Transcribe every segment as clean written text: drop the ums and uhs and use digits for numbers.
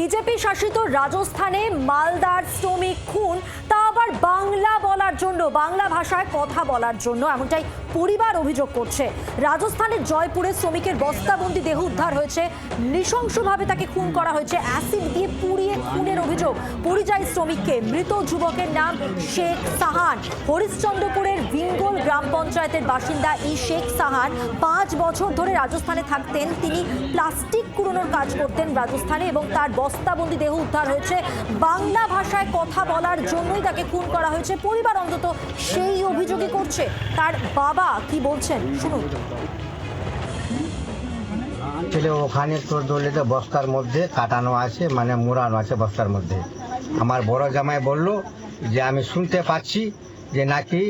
BJP শাসিত রাজস্থানে মালদার শ্রমিক খুন, তা আবার বাংলা বলার জন্য, বাংলা ভাষায় কথা বলার জন্য, এমনটাই পরিবার অভিযোগ করছে। রাজস্থানের জয়পুরে শ্রমিকের বস্তাবন্দি দেহ উদ্ধার হয়েছে, নৃশংসভাবে তাকে খুন করা হয়েছে, অ্যাসিড দিয়ে পুড়িয়ে খুনের অভিযোগ। পরিযায়ী শ্রমিককে, মৃত যুবকের নাম শেখ সাহান, হরিশ্চন্দ্রপুরের ভিঙ্গল গ্রাম পঞ্চায়েতের বাসিন্দা। এই শেখ সাহান 5 বছর ধরে রাজস্থানে থাকতেন। তিনি প্লাস্টিক কুড়োনোর কাজ করতেন রাজস্থানে এবং তার বস্তাবন্দি দেহ উদ্ধার হয়েছে। বাংলা ভাষায় কথা বলার জন্যই তাকে খুন করা হয়েছে। পরিবার অন্তত সেই অভিযোগই করছে। তার বাবা কি বলছেন শুনুন। ছেলে ওখানে তোর দলিতে বস্তার মধ্যে কাটানো আছে, মানে মোড়ানো আছে বস্তার মধ্যে। আমার বড় জামাই বলল যে আমি শুনতে পাচ্ছি যে নাকি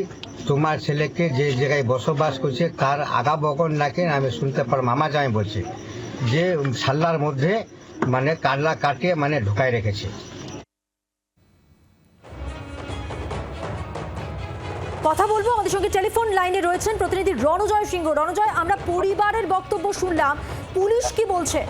তোমার ছেলেকে যে জায়গায় বসবাস করছে তার আগা বগন নাকি আমি শুনতে পার। মামা জামাই বলছে যে সাল্লার মধ্যে মানে কাটলা কাটিয়ে মানে ঢুকাই রেখেছে। কথা বলবো, আমাদের সঙ্গে টেলিফোন লাইনে রয়েছেন প্রতিনিধি রণজয় সিংহ। রণজয়, আমরা পরিবারের বক্তব্য শুনলাম, পুলিশ কি বলছে?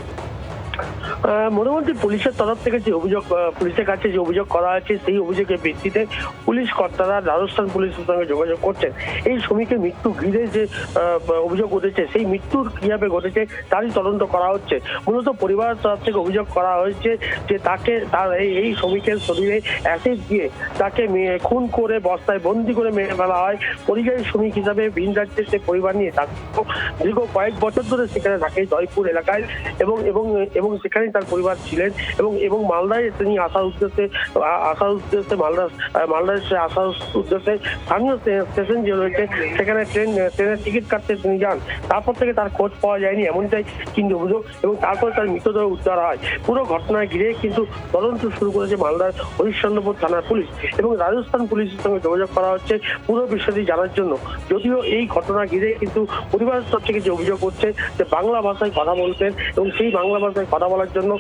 মোটামুটি পুলিশের তরফ থেকে যে অভিযোগ, পুলিশের কাছে যে অভিযোগ করা হয়েছে সেই অভিযোগের ভিত্তিতে পুলিশ কর্তারা রাজস্থান পুলিশের সঙ্গে যোগাযোগ করছেন। এই শ্রমিকের মৃত্যু ঘিরে যে অভিযোগ উঠেছে, সেই মৃত্যুর কিভাবে ঘটেছে তারই তদন্ত করা হচ্ছে। মূলত পরিবারের তরফ থেকে অভিযোগ করা হয়েছে যে তাকে এই শ্রমিকের শরীরে অ্যাসিড দিয়ে তাকে খুন করে বস্তায় বন্দি করে মেরে ফেলা হয়। পরিযায়ী শ্রমিক হিসাবে ভিন রাজ্যের সে পরিবার নিয়ে দীর্ঘ কয়েক বছর ধরে সেখানে থাকে জয়পুর এলাকায় এবং এবং এবং সেখানেই তার পরিবার ছিলেন এবং মালদায় তিনি আসার উদ্দেশ্যে মালদায় আসার উদ্দেশ্যে স্থানীয় স্টেশন যে রয়েছে সেখানে ট্রেনের টিকিট কাটতে তিনি যান। তারপর থেকে তার খোঁজ পাওয়া যায়নি, এমনটাই কিন্তু অভিযোগ। এবং তারপর তার মৃতদেহ উদ্ধার হয়। পুরো ঘটনা ঘিরে কিন্তু তদন্ত শুরু করেছে মালদার হরিশ্চন্দ্রপুর থানার পুলিশ এবং রাজস্থান পুলিশের সঙ্গে যোগাযোগ করা হচ্ছে পুরো বিষয়টি জানার জন্য। যদিও এই ঘটনা ঘিরে কিন্তু পরিবারের তরফ থেকে যে অভিযোগ করছে যে বাংলা ভাষায় কথা বলতেন এবং সেই বাংলা ভাষায় কথা বলার জন্য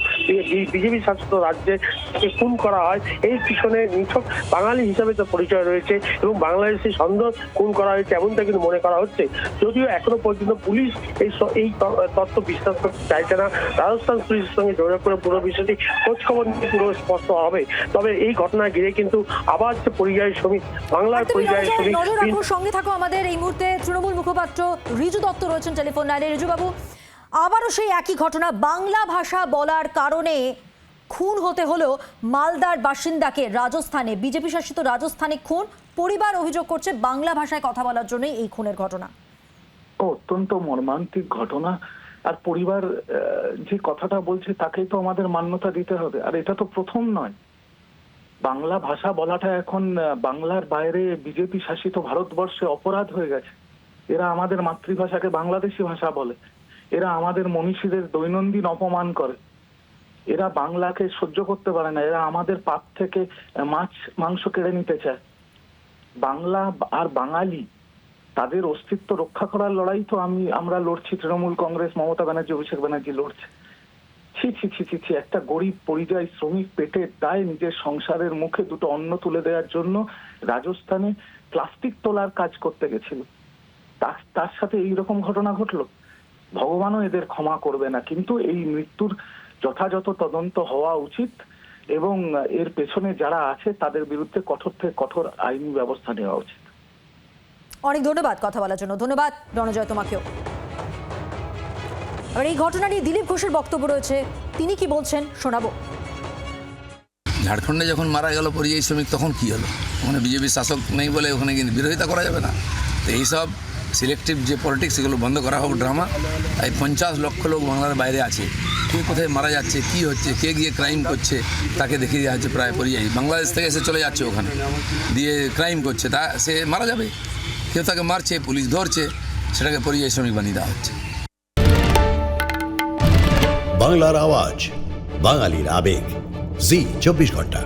বিজেপি শাসিত রাজ্যে তাকে খুন করা হয়। এই পিছনে নিছক বাঙালি হিসাবে তার পরিচয় রয়েছে এবং বাংলাদেশি সন্দেহ খুন করা হয়েছে এমনটা কিন্তু মনে করা হচ্ছে। যদিও এখনো পর্যন্ত পুলিশ এই তথ্য বিশ্বাস করতে চাইছে না। রাজস্থান পুলিশের সঙ্গে যোগাযোগ করে পুরো বিষয়টি খোঁজ খবর নিয়ে পুরো স্পষ্ট হবে। তবে এই ঘটনা ঘিরে কিন্তু আবার যে পরিযায়ী শ্রমিক, বাংলার পরিযায়ী শ্রমিক। সঙ্গে থাকো আমাদের এই মুহূর্তে তৃণমূল মুখপাত্র রিজু দত্ত রয়েছেন টেলিফোন লাইনে। রিজু বাবু, আবারও সেই একই ঘটনা, বাংলা ভাষা বলার কারণে খুন হতে হলো মালদার বাসিন্দাকে। রাজস্থানে, বিজেপি শাসিত রাজস্থানে খুন। পরিবার অভিযোগ করছে বাংলা ভাষায় কথা বলার জন্যই এই খুনের ঘটনা। অত্যন্ত মর্মান্তিক ঘটনা। আর পরিবার যে কথাটা বলছে তাকেই তো আমাদের মান্যতা দিতে হবে। আর এটা তো প্রথম নয়। বাংলা ভাষা বলাটা এখন বাংলার বাইরে বিজেপি শাসিত ভারতবর্ষে অপরাধ হয়ে গেছে। এরা আমাদের মাতৃভাষাকে বাংলাদেশি ভাষা বলে। এরা আমাদের মনীষীদের দৈনন্দিন অপমান করে। এরা বাংলাকে সহ্য করতে পারে না। এরা আমাদের পাত থেকে মাছ মাংস কেড়ে নিতে চায়। বাংলা আর বাঙালি, তাদের অস্তিত্ব রক্ষা করার লড়াই তো আমরা লড়ছি। তৃণমূল কংগ্রেস, মমতা ব্যানার্জি, অভিষেক ব্যানার্জি লড়ছে। ছি, একটা গরিব পরিযায়ী শ্রমিক পেটের দায়ে নিজের সংসারের মুখে দুটো অন্ন তুলে দেওয়ার জন্য রাজস্থানে প্লাস্টিক তোলার কাজ করতে গেছিল। তার সাথে এইরকম ঘটনা ঘটলো। ভগবানও এদের ক্ষমা করবে না। কিন্তু এই মৃত্যুর যথাযথ তদন্ত হওয়া উচিত এবং এর পেছনে যারা আছে তাদের বিরুদ্ধে কঠোর থেকে কঠোর আইনি ব্যবস্থা নেওয়া উচিত। অনেক ধন্যবাদ কথা বলার জন্য। ধন্যবাদ রণজয় তোমাকেও। আর এই ঘটনা নিয়ে দিলীপ ঘোষের বক্তব্য রয়েছে, তিনি কি বলছেন শোনাবো। ঝাড়খণ্ডে যখন মারা গেল পরিযায়ী শ্রমিক, তখন কি হলো? ওখানে বিজেপি শাসক নেই বলে ওখানে কিন্তু বিরোধিতা করা যাবে না। তো এইসব সিলেক্টিভ যে পলিটিক্স, এগুলো বন্ধ করা হোক, ড্রামা। এই 50 লক্ষ লোক বাংলার বাইরে আছে, কে কোথায় মারা যাচ্ছে, কি হচ্ছে, কে গিয়ে ক্রাইম করছে তাকে দেখিয়ে দেওয়া হচ্ছে। প্রায় পরিযায়ী বাংলাদেশ থেকে এসে চলে যাচ্ছে ওখানে, দিয়ে ক্রাইম করছে, তা সে মারা যাবে। কেউ তাকে মারছে, পুলিশ ধরছে, সেটাকে পরিযায়ী শ্রমিক বানিয়ে দেওয়া হচ্ছে। বাংলার আওয়াজ, বাঙালির আবেগ, জি 24 ঘন্টা।